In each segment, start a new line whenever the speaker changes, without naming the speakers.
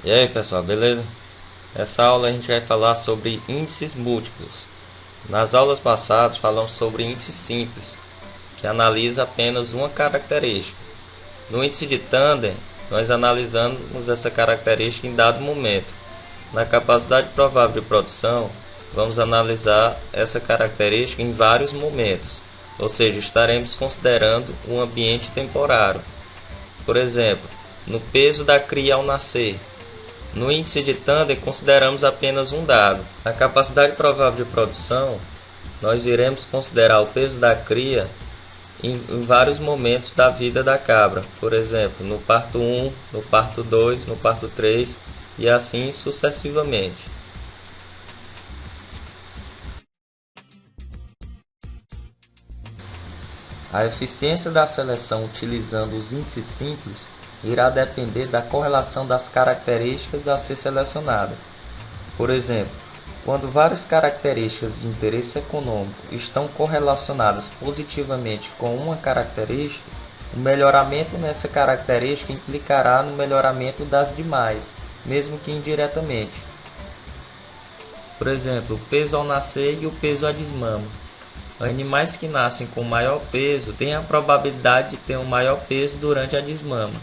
E aí pessoal, beleza? Nessa aula a gente vai falar sobre índices múltiplos. Nas aulas passadas falamos sobre índice simples, que analisa apenas uma característica. No índice de tandem, nós analisamos essa característica em dado momento. Na capacidade provável de produção, vamos analisar essa característica em vários momentos, ou seja, estaremos considerando um ambiente temporário. Por exemplo, no peso da cria ao nascer. No índice de tandem, consideramos apenas um dado. Na capacidade provável de produção, nós iremos considerar o peso da cria em vários momentos da vida da cabra. Por exemplo, no parto 1, no parto 2, no parto 3 e assim sucessivamente. A eficiência da seleção utilizando os índices simples irá depender da correlação das características a ser selecionada. Por exemplo, quando várias características de interesse econômico estão correlacionadas positivamente com uma característica, o melhoramento nessa característica implicará no melhoramento das demais, mesmo que indiretamente. Por exemplo, o peso ao nascer e o peso à desmama. Animais que nascem com maior peso têm a probabilidade de ter um maior peso durante a desmama.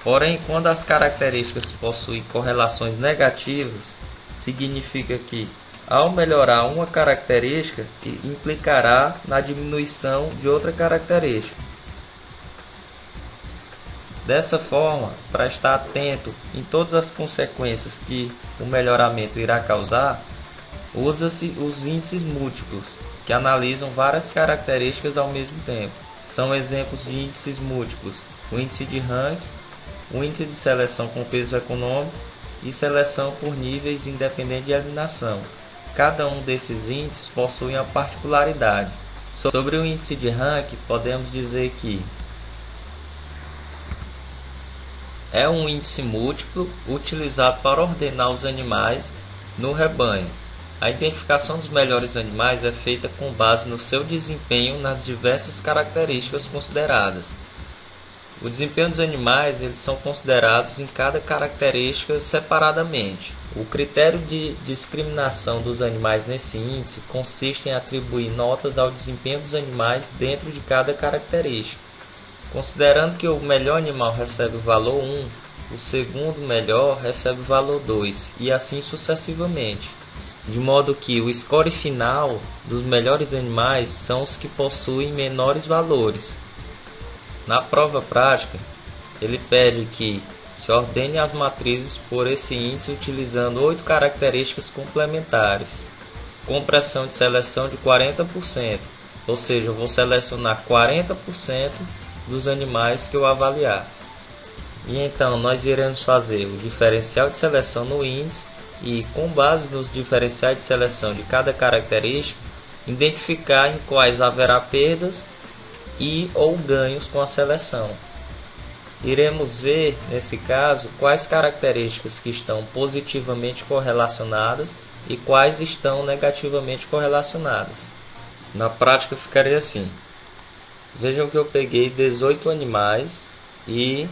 Porém, quando as características possuem correlações negativas, significa que, ao melhorar uma característica, implicará na diminuição de outra característica. Dessa forma, para estar atento em todas as consequências que o melhoramento irá causar, usa-se os índices múltiplos, que analisam várias características ao mesmo tempo. São exemplos de índices múltiplos: o índice de ranking, o índice de seleção com peso econômico e seleção por níveis independente de eliminação. Cada um desses índices possui uma particularidade. Sobre o índice de ranking, podemos dizer que é um índice múltiplo utilizado para ordenar os animais no rebanho. A identificação dos melhores animais é feita com base no seu desempenho nas diversas características consideradas. O desempenho dos animais eles são considerados em cada característica separadamente. O critério de discriminação dos animais nesse índice consiste em atribuir notas ao desempenho dos animais dentro de cada característica. Considerando que o melhor animal recebe o valor 1, o segundo melhor recebe o valor 2 e assim sucessivamente. De modo que o score final dos melhores animais são os que possuem menores valores. Na prova prática, ele pede que se ordene as matrizes por esse índice utilizando 8 características complementares, com pressão de seleção de 40%, ou seja, eu vou selecionar 40% dos animais que eu avaliar. E então nós iremos fazer o diferencial de seleção no índice e, com base nos diferenciais de seleção de cada característica, identificar em quais haverá perdas e ou ganhos com a seleção. Iremos ver, nesse caso, quais características que estão positivamente correlacionadas e quais estão negativamente correlacionadas. Na prática ficaria assim. Vejam que eu peguei 18 animais e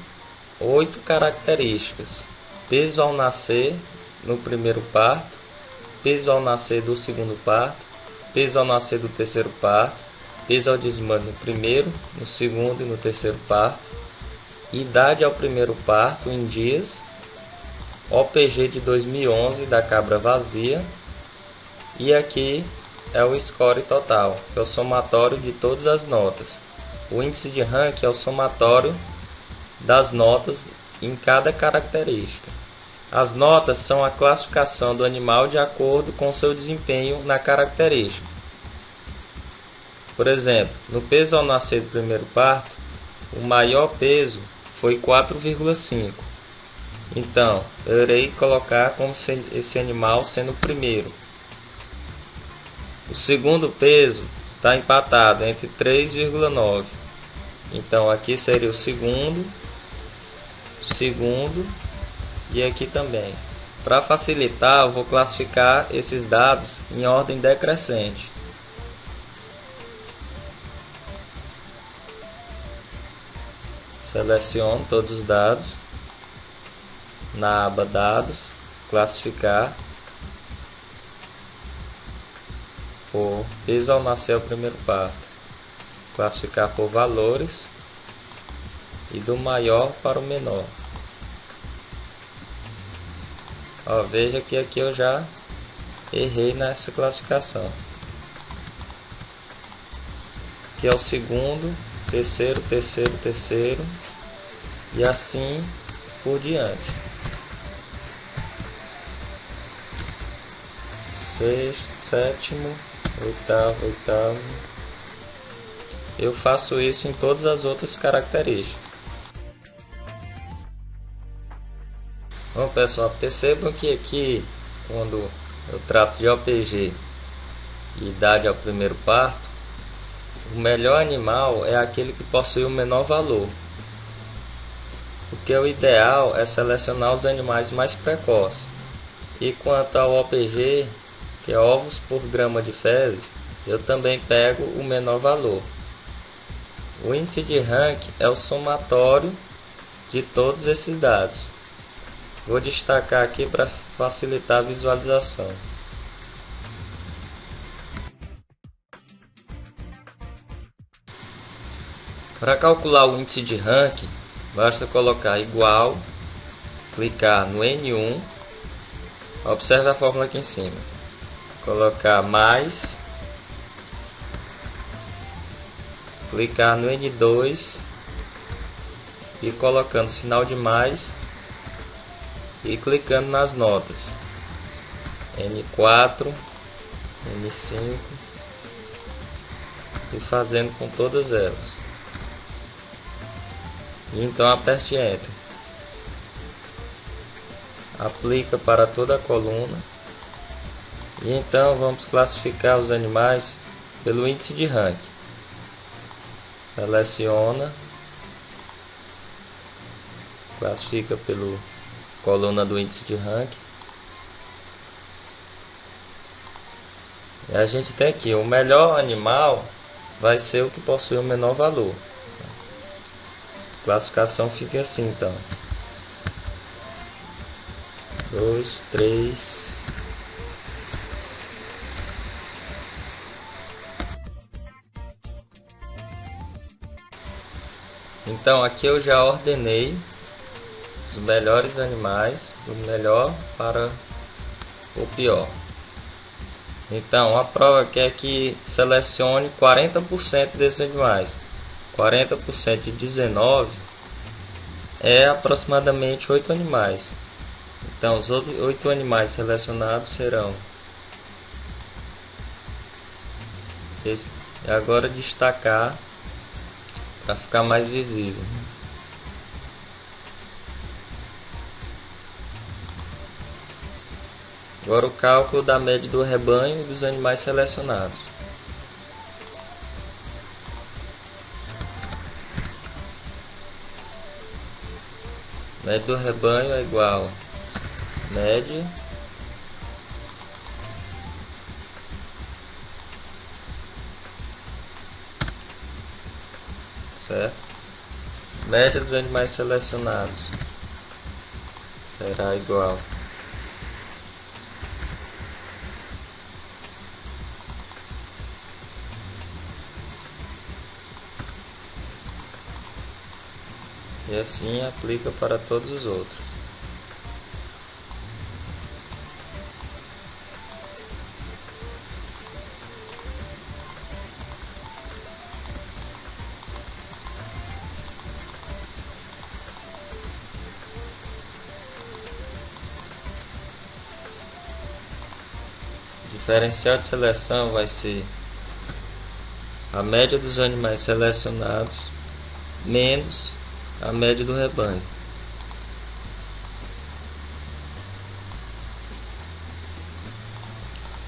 8 características. Peso ao nascer no primeiro parto, peso ao nascer do segundo parto, peso ao nascer do terceiro parto, peso ao desmame no primeiro, no segundo e no terceiro parto, idade ao primeiro parto em dias, OPG de 2011 da cabra vazia, e aqui é o score total, que é o somatório de todas as notas. O índice de ranking é o somatório das notas em cada característica. As notas são a classificação do animal de acordo com seu desempenho na característica. Por exemplo, no peso ao nascer do primeiro parto, o maior peso foi 4,5. Então, eu irei colocar como esse animal sendo o primeiro. O segundo peso está empatado entre 3,9. Então, aqui seria o segundo e aqui também. Para facilitar, eu vou classificar esses dados em ordem decrescente. Seleciono todos os dados. na aba Dados, classificar por peso ao nascer ao primeiro parto, classificar por valores e do maior para o menor. Ó, veja que aqui eu já errei nessa classificação. Aqui é o segundo, terceiro, terceiro, terceiro e assim por diante. Sexto, sétimo, oitavo, oitavo. Eu faço isso em todas as outras características. Bom, pessoal, percebam que aqui, quando eu trato de OPG e idade ao primeiro parto, o melhor animal é aquele que possui o menor valor, porque o ideal é selecionar os animais mais precoces. E quanto ao OPG, que é ovos por grama de fezes, eu também pego o menor valor. O índice de ranking é o somatório de todos esses dados. Vou destacar aqui para facilitar a visualização. Para calcular o índice de ranking, basta colocar igual, clicar no N1, observe a fórmula aqui em cima, colocar mais, clicar no N2 e colocando sinal de mais e clicando nas notas N4, N5 e fazendo com todas elas. E então aperte Enter. Aplica para toda a coluna. E então vamos classificar os animais pelo índice de ranking. Seleciona, classifica pela coluna do índice de ranking. E a gente tem aqui, o melhor animal vai ser o que possui o menor valor. A classificação fica assim então. 2, 3. Então aqui eu já ordenei os melhores animais, do melhor para o pior. Então a prova quer que selecione 40% desses animais. 40% de 19 é aproximadamente 8 animais. Então os outros 8 animais selecionados serão esse. E agora destacar para ficar mais visível. Agora o cálculo da média do rebanho e dos animais selecionados. Média do rebanho é igual a média certo? Média dos animais selecionados será igual e assim aplica para todos os outros. O diferencial de seleção vai ser a média dos animais selecionados menos a média do rebanho.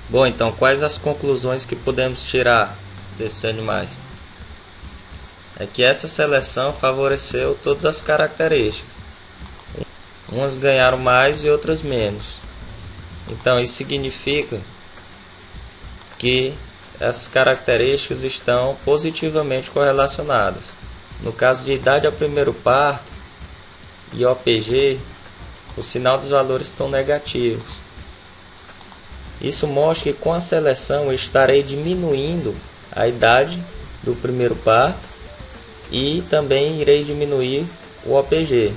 Bom, então quais as conclusões que podemos tirar desses animais? É que essa seleção favoreceu todas as características. Umas ganharam mais e outras menos. Então isso significa que essas características estão positivamente correlacionadas. No caso de idade ao primeiro parto e OPG, o sinal dos valores estão negativos. Isso mostra que com a seleção eu estarei diminuindo a idade do primeiro parto e também irei diminuir o OPG.